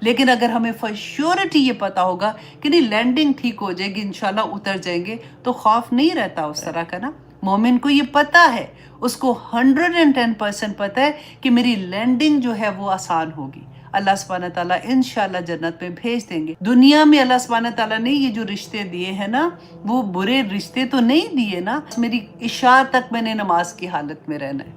لیکن اگر ہمیں فور شیورٹی یہ پتا ہوگا کہ نہیں لینڈنگ ٹھیک ہو جائے گی انشاءاللہ اتر جائیں گے تو خوف نہیں رہتا اس طرح کا نا. مومن کو یہ پتا ہے، اس کو 110% پتا ہے کہ میری لینڈنگ جو ہے وہ آسان ہوگی. اللہ سبحانہ تعالیٰ انشاءاللہ جنت میں بھیج دیں گے. دنیا میں اللہ سبحانہ تعالیٰ نے یہ جو رشتے دیے ہیں نا وہ برے رشتے تو نہیں دیے نا. میری عشاء تک میں نے نماز کی حالت میں رہنا ہے،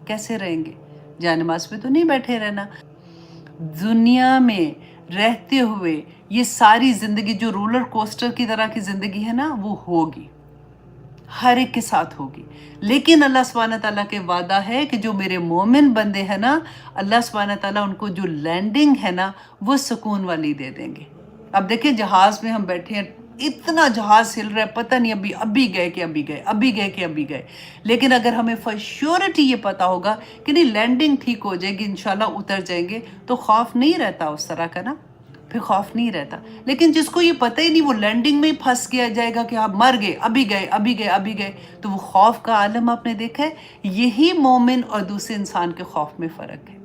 کیسے رہیں گے؟ جا نماز پہ تو نہیں بیٹھے رہنا. دنیا میں رہتے ہوئے یہ ساری زندگی جو رولر کوسٹر کی طرح کی زندگی ہے نا وہ ہوگی، ہر ایک کے ساتھ ہوگی. لیکن اللہ سبحانہ تعالیٰ کے وعدہ ہے کہ جو میرے مومن بندے ہیں نا اللہ سبحانہ تعالیٰ ان کو جو لینڈنگ ہے نا وہ سکون والی دے دیں گے. اب دیکھیں جہاز میں ہم بیٹھے ہیں، اتنا جہاز ہل رہا ہے، پتہ نہیں ابھی گئے کہ ابھی گئے. لیکن اگر ہمیں فور شیورٹی یہ پتا ہوگا کہ نہیں لینڈنگ ٹھیک ہو جائے گی انشاءاللہ اتر جائیں گے تو خوف نہیں رہتا اس طرح کا نا، پھر خوف نہیں رہتا. لیکن جس کو یہ پتہ ہی نہیں وہ لینڈنگ میں ہی پھنس کیا جائے گا کہ آپ مر گئے ابھی گئے تو وہ خوف کا عالم آپ نے دیکھا ہے. یہی مومن اور دوسرے انسان کے خوف میں فرق ہے.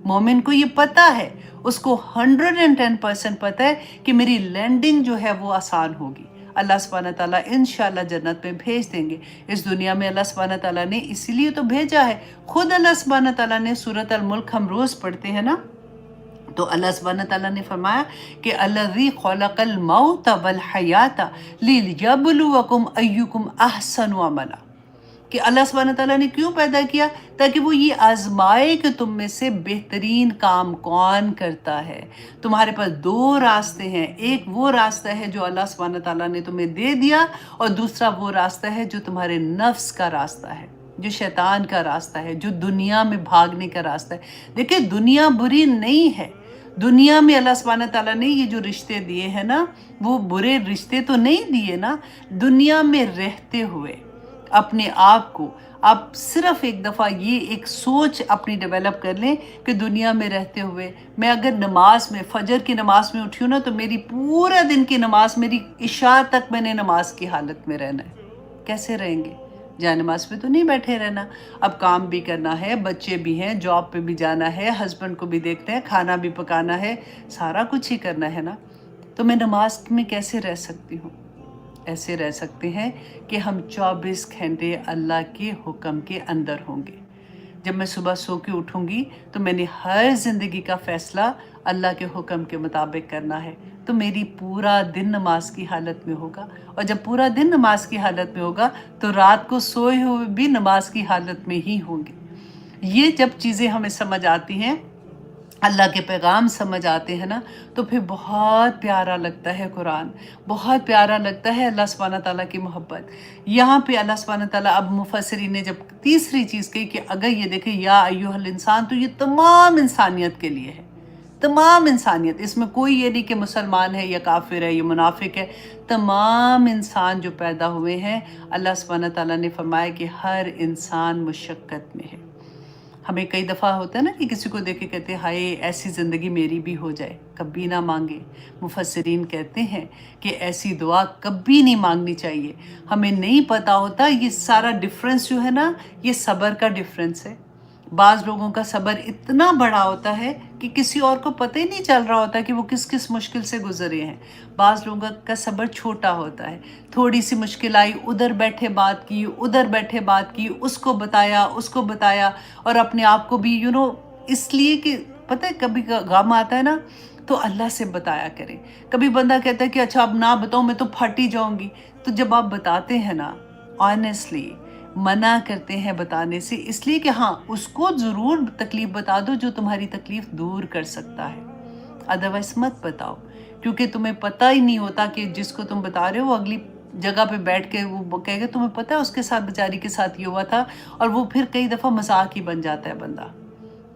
مومن کو یہ پتا ہے، اس کو 110% پتا ہے کہ میری لینڈنگ جو ہے وہ آسان ہوگی. اللہ سبحانہ تعالیٰ انشاءاللہ جنت میں بھیج دیں گے. اس دنیا میں اللہ سبحانہ تعالیٰ نے اسی لیے تو بھیجا ہے. خود اللہ سبحانہ تعالیٰ نے سورۃ الملک ہم روز پڑھتے ہیں نا، تو اللہ سبحانہ تعالیٰ نے فرمایا کہ الذی خلق الموت والحیات لیبلوکم ایکم احسن عملا، کہ اللہ سبحانہ تعالیٰ نے کیوں پیدا کیا؟ تاکہ وہ یہ آزمائے کہ تم میں سے بہترین کام کون کرتا ہے. تمہارے پاس دو راستے ہیں، ایک وہ راستہ ہے جو اللہ سبحانہ تعالیٰ نے تمہیں دے دیا، اور دوسرا وہ راستہ ہے جو تمہارے نفس کا راستہ ہے، جو شیطان کا راستہ ہے، جو دنیا میں بھاگنے کا راستہ ہے. دیکھیں دنیا بری نہیں ہے. دنیا میں اللہ سبحانہ تعالیٰ نے یہ جو رشتے دیے ہیں نا وہ برے رشتے تو نہیں دیے نا. دنیا میں رہتے ہوئے اپنے آپ کو آپ صرف ایک دفعہ یہ ایک سوچ اپنی ڈیولپ کر لیں کہ دنیا میں رہتے ہوئے میں اگر نماز میں فجر کی نماز میں اٹھی ہوں نا تو میری پورا دن کی نماز میری عشاء تک میں نے نماز کی حالت میں رہنا ہے. کیسے رہیں گے؟ جا نماز پہ تو نہیں بیٹھے رہنا. اب کام بھی کرنا ہے، بچے بھی ہیں، جاب پہ بھی جانا ہے، ہسبینڈ کو بھی دیکھنا ہے، کھانا بھی پکانا ہے، سارا کچھ ہی کرنا ہے نا. تو میں نماز میں کیسے رہ سکتی ہوں؟ ایسے رہ سکتے ہیں کہ ہم 24 گھنٹے اللہ کے حکم کے اندر ہوں گے. جب میں صبح سو کے اٹھوں گی تو میں نے ہر زندگی کا فیصلہ اللہ کے حکم کے مطابق کرنا ہے، تو میری پورا دن نماز کی حالت میں ہوگا. اور جب پورا دن نماز کی حالت میں ہوگا تو رات کو سوئے ہوئے بھی نماز کی حالت میں ہی ہوں گے. یہ جب چیزیں ہمیں سمجھ آتی ہیں، اللہ کے پیغام سمجھ آتے ہیں نا، تو پھر بہت پیارا لگتا ہے قرآن، بہت پیارا لگتا ہے اللہ سبحانہ تعالیٰ کی محبت. یہاں پہ اللہ سبحانہ تعالیٰ اب مفسرین نے جب تیسری چیز کہی کہ اگر یہ دیکھیں یا ایھا الانسان، تو یہ تمام انسانیت کے لیے ہے، تمام انسانیت. اس میں کوئی یہ نہیں کہ مسلمان ہے یا کافر ہے یا منافق ہے، تمام انسان جو پیدا ہوئے ہیں اللہ سبحانہ تعالیٰ نے فرمایا کہ ہر انسان مشقت میں ہے. ہمیں کئی دفعہ ہوتا ہے نا کہ کسی کو دیکھ کے کہتے ہیں ہائے ایسی زندگی میری بھی ہو جائے، کبھی نہ مانگے. مفسرین کہتے ہیں کہ ایسی دعا کبھی نہیں مانگنی چاہیے. ہمیں نہیں پتا ہوتا یہ سارا ڈفرنس جو ہے نا یہ صبر کا ڈفرنس ہے. بعض لوگوں کا صبر اتنا بڑا ہوتا ہے کہ کسی اور کو پتہ ہی نہیں چل رہا ہوتا کہ وہ کس کس مشکل سے گزرے ہیں. بعض لوگوں کا صبر چھوٹا ہوتا ہے، تھوڑی سی مشکل آئی ادھر بیٹھے بات کی، ادھر بیٹھے بات کی، اس کو بتایا اور اپنے آپ کو بھی اس لیے کہ پتہ ہے کبھی غم آتا ہے نا تو اللہ سے بتایا کریں. کبھی بندہ کہتا ہے کہ اچھا اب نہ بتاؤں میں تو پھٹ ہی جاؤں گی، تو جب آپ بتاتے ہیں نا آنیسٹلی منع کرتے ہیں بتانے سے، اس لیے کہ ہاں اس کو ضرور تکلیف بتا دو جو تمہاری تکلیف دور کر سکتا ہے، ادروائز مت بتاؤ. کیونکہ تمہیں پتہ ہی نہیں ہوتا کہ جس کو تم بتا رہے ہو وہ اگلی جگہ پہ بیٹھ کے وہ کہے گا تمہیں پتہ ہے اس کے ساتھ بیچاری کے ساتھ یہ ہوا تھا، اور وہ پھر کئی دفعہ مذاق ہی بن جاتا ہے بندہ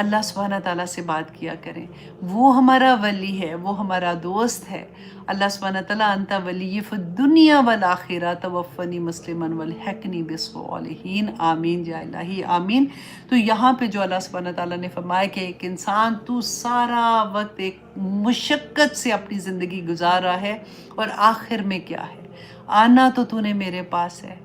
اللہ سبحانہ تعالیٰ سے بات کیا کریں، وہ ہمارا ولی ہے، وہ ہمارا دوست ہے. اللہ سبحانہ تعالیٰ انت ولی فی الدنیا والآخرہ توفنی مسلما والحقنی بالصالحین، آمین یا الہی آمین. تو یہاں پہ جو اللہ سبحانہ تعالیٰ نے فرمایا کہ ایک انسان تو سارا وقت ایک مشقت سے اپنی زندگی گزار رہا ہے، اور آخر میں کیا ہے؟ آنا تو نے میرے پاس ہے،